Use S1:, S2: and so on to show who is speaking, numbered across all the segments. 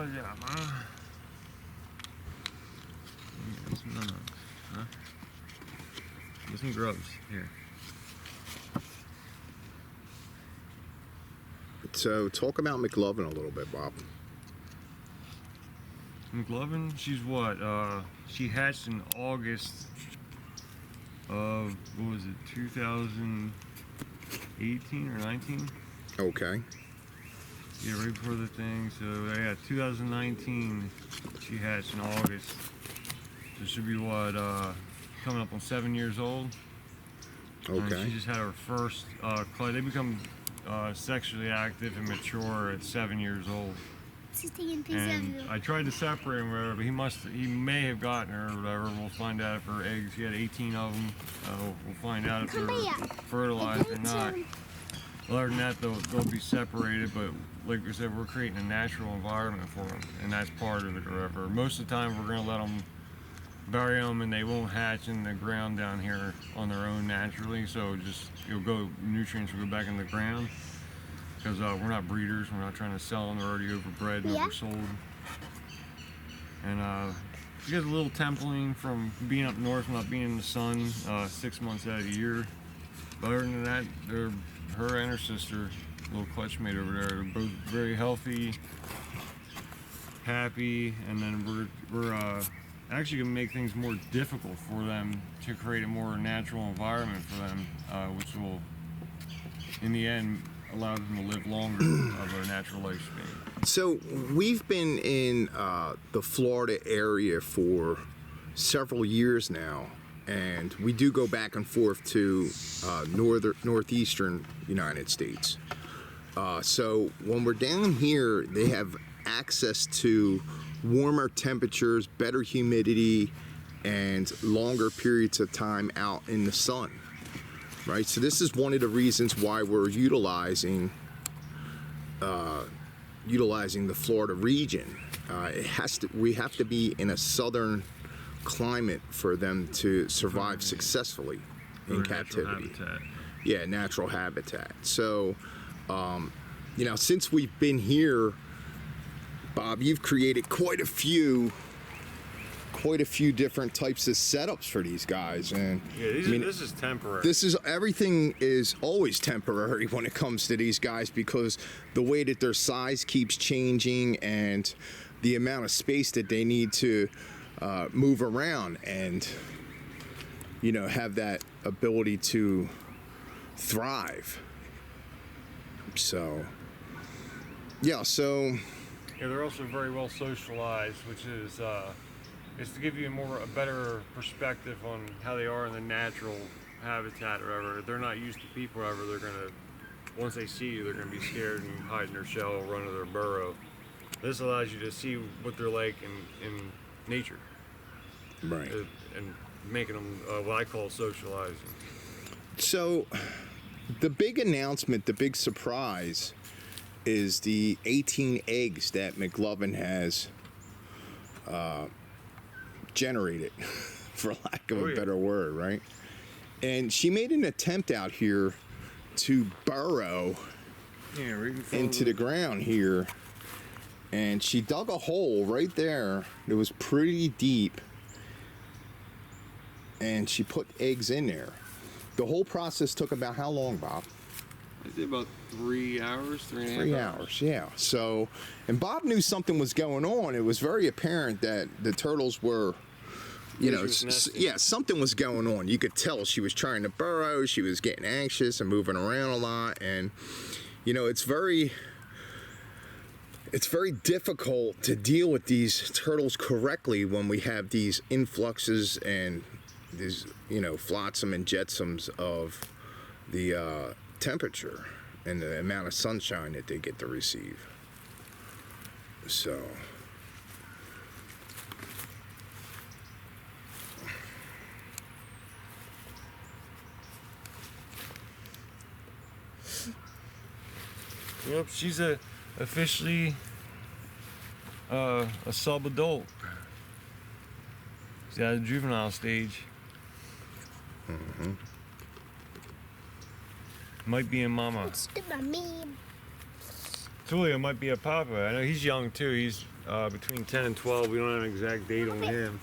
S1: yeah, some nuts, huh? Get some grubs here.
S2: So talk about McLovin a little bit, Bob.
S1: McLovin, she's what? She hatched in August of, what was it, 2018 or 19?
S2: Okay.
S1: Yeah, right before the thing. So yeah, 2019, she hatched in August. So she'll be what, coming up on 7 years old.
S2: Okay.
S1: She just had her first clay. They become sexually active and mature at 7 years old. And I tried to separate him, whatever, but he may have gotten her or whatever. We'll find out if her eggs. He had 18 of them. We'll find out if they're fertilized or not. Other than that, they'll be separated. But like I said, we're creating a natural environment for them, and that's part of it or whatever. Most of the time, we're gonna let them bury them, and they won't hatch in the ground down here on their own naturally. So just nutrients will go back in the ground. Because we're not breeders, we're not trying to sell them, they're already overbred and oversold. And she gets a little templing from being up north, not being in the sun 6 months out of the year. But other than that, her and her sister, little clutchmate over there, they're both very healthy, happy, and then we're actually going to make things more difficult for them to create a more natural environment for them, which will, in the end, allow them to live longer of their natural lifespan.
S2: So we've been in the Florida area for several years now, and we do go back and forth to northeastern United States. So when we're down here, they have access to warmer temperatures, better humidity, and longer periods of time out in the sun. Right, so this is one of the reasons why we're utilizing the Florida region. We have to be in a southern climate for them to survive successfully in captivity. Yeah, natural habitat. So, since we've been here, Bob, you've created quite a few different types of setups for these guys, and
S1: yeah, this is temporary.
S2: Everything is always temporary when it comes to these guys, because the way that their size keeps changing and the amount of space that they need to move around and have that ability to thrive. So yeah,
S1: they're also very well socialized, which is to give you a better perspective on how they are in the natural habitat or whatever. They're not used to people or whatever. They're gonna, once they see you, they're gonna be scared and hide in their shell, run to their burrow. This allows you to see what they're like in nature.
S2: Right.
S1: And making them what I call socializing.
S2: So the big announcement, the big surprise, is the 18 eggs that McLovin has generated, for lack of a better word, right? And she made an attempt out here to burrow into the ground here, and she dug a hole right there. It was pretty deep, and she put eggs in there. The whole process took about how long, Bob?
S1: I did about 3 hours, 3.5
S2: 3 hours, yeah. So, and Bob knew something was going on. It was very apparent that the turtles were, something was going on. You could tell she was trying to burrow. She was getting anxious and moving around a lot. And, it's very difficult to deal with these turtles correctly when we have these influxes and these, flotsam and jetsams of the temperature and the amount of sunshine that they get to receive. So
S1: yep, she's officially a sub-adult. She's at a juvenile stage.
S2: Mm-hmm.
S1: Might be a mama. Tulio might be a papa. I know he's young too. He's between 10 and 12. We don't have an exact date on him.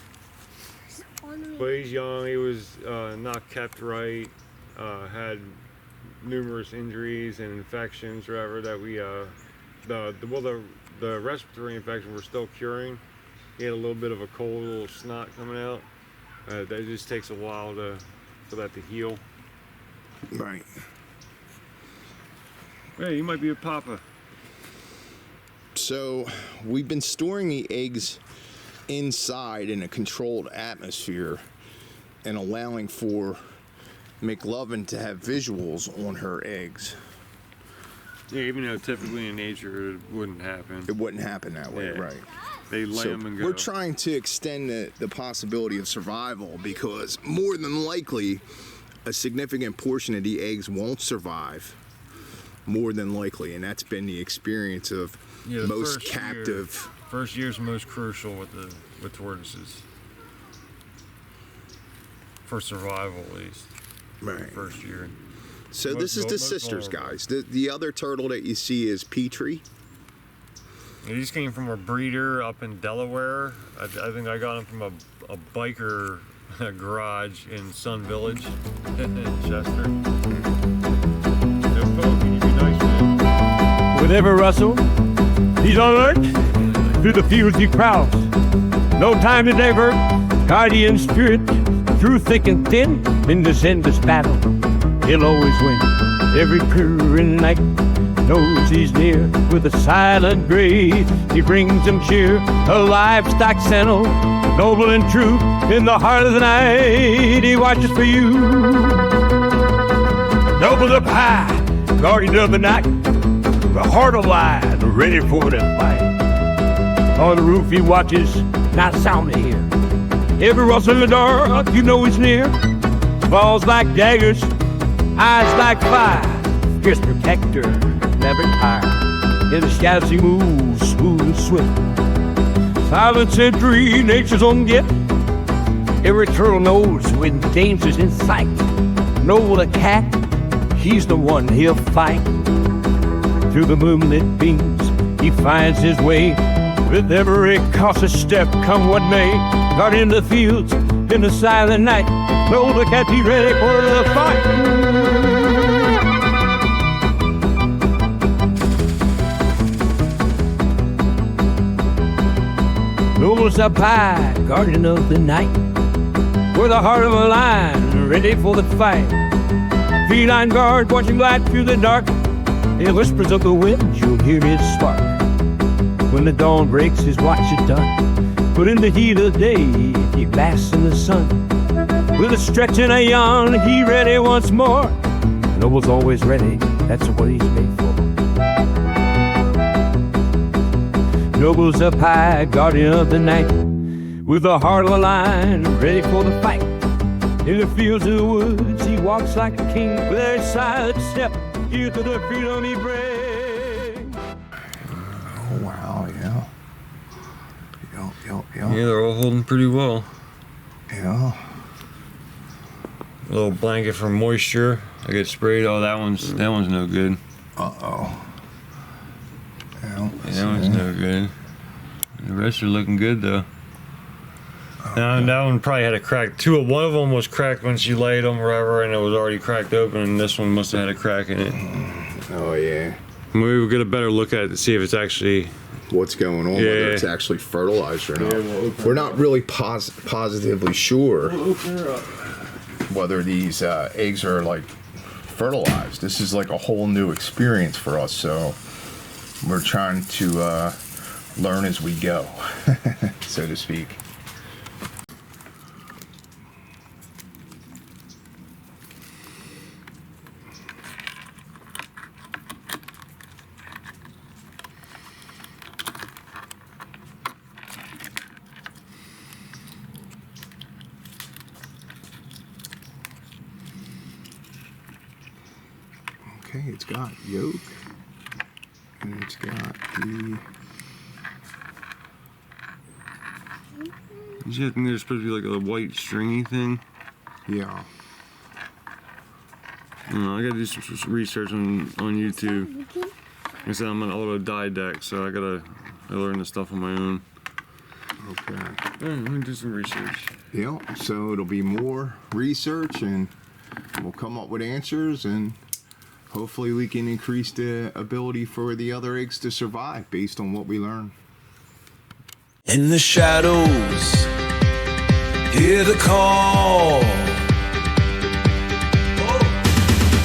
S1: But he's young. He was not kept right. Had numerous injuries and infections, or whatever, that we the respiratory infection we're still curing. He had a little bit of a cold, little snot coming out. That just takes a while for that to heal.
S2: Right.
S1: Hey, you might be a papa.
S2: So we've been storing the eggs inside in a controlled atmosphere and allowing for McLovin to have visuals on her eggs.
S1: Yeah, even though typically in nature it wouldn't happen.
S2: It wouldn't happen that way,
S1: Yeah.
S2: right?
S1: They lay them and go.
S2: We're trying to extend the possibility of survival, because more than likely a significant portion of the eggs won't survive. More than likely, and that's been the experience of most captive.
S1: First year's most crucial with tortoises. For survival, at least.
S2: Right.
S1: First year.
S2: So this is the sisters, guys. The other turtle that you see is Petrie.
S1: These came from a breeder up in Delaware. I think I got them from a biker garage in Sun Village in Chester. Can you be nice, man?
S3: With every rustle, he's on alert. Through the fields he prowls. No time to divert. Guardian spirit, through thick and thin, in this endless battle, he'll always win. Every purring night knows he's near. With a silent grace, he brings them cheer. A livestock sentinel, noble and true. In the heart of the night, he watches for you. Noble up high, guardian of the night, the heart of lion, ready for the fight. On the roof he watches, not a sound to hear. Every rustle in the dark, you know he's near. Balls like daggers, eyes like fire. Fierce protector, never tired. In the shadows he moves, smooth and swift. Silent sentry, nature's own gift. Every turtle knows when danger's in sight. Know the cat, he's the one he'll fight. Through the moonlit beams, he finds his way. With every cautious step, come what may. Guarding the fields in the silent night. Know the cat, he ready for the fight. Nobles up high, guardian of the night. With the heart of a lion, ready for the fight. Feline guard, watching glide through the dark. In whispers of the wind, you'll hear his spark. When the dawn breaks, his watch is done. But in the heat of the day, he basks in the sun. With a stretch and a yawn, he ready once more. Noble's always ready, that's what he's made for. Noble's up high, guardian of the night. With the heart of a lion, ready for the fight. In the fields of the woods, he walks like a king. With every silent step, here to the freedom he brings.
S2: Oh wow, yeah.
S1: Yeah, they're all holding pretty well.
S2: Yeah.
S1: A little blanket for moisture. I get sprayed. Oh, that one's no good.
S2: Uh-oh.
S1: Yeah, that one's no good. The rest are looking good though. Now that one probably had a crack. One of them was cracked when she laid them, wherever, and it was already cracked open. And this one must have had a crack in it.
S2: Oh yeah.
S1: Maybe we'll get a better look at it to see if it's actually
S2: what's going on, whether it's actually fertilized or not. We're not really positively sure whether these eggs are like fertilized. This is like a whole new experience for us, so we're trying to learn as we go, so to speak. Okay, it's got yolk, and it's got the...
S1: You think there's supposed to be like a white stringy thing?
S2: Yeah.
S1: I gotta do some research on YouTube. Like I said, I'm an autodidact, so I I learned this stuff on my own.
S2: Okay.
S1: Let me do some research.
S2: Yeah, so it'll be more research and we'll come up with answers, and hopefully we can increase the ability for the other eggs to survive based on what we learn.
S4: In the shadows, hear the call.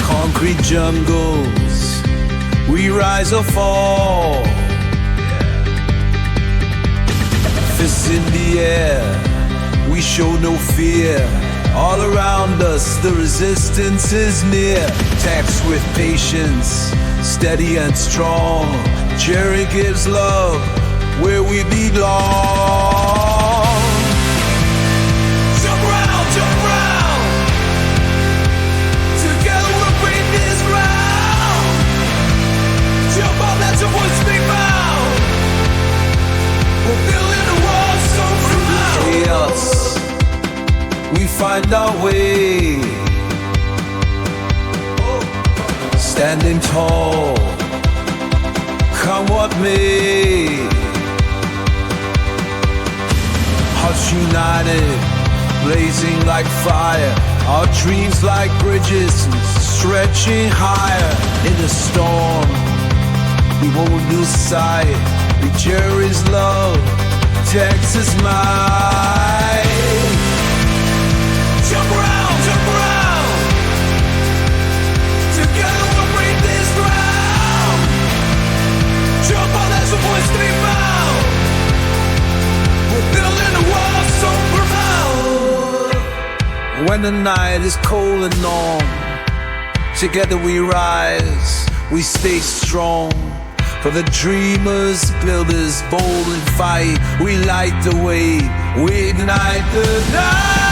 S4: Concrete jungles, we rise or fall. Fists in the air, we show no fear. All around us, the resistance is near. Taxed with patience, steady and strong. Jerry gives love where we belong. Jump round, together we'll break this ground. Jump on, let your voice be found. We're building a wall so proud. Chaos, we find our way. Standing tall, come what may. Hearts united, blazing like fire. Our dreams like bridges, stretching higher. In the storm, we won't lose sight. We cherish love, Texas might. Jump round, together we'll break this ground. Jump on, let your voice be found. We're building a wall so profound. When the night is cold and long, together we rise, we stay strong. For the dreamers, builders, bold and fight, we light the way, we ignite the night.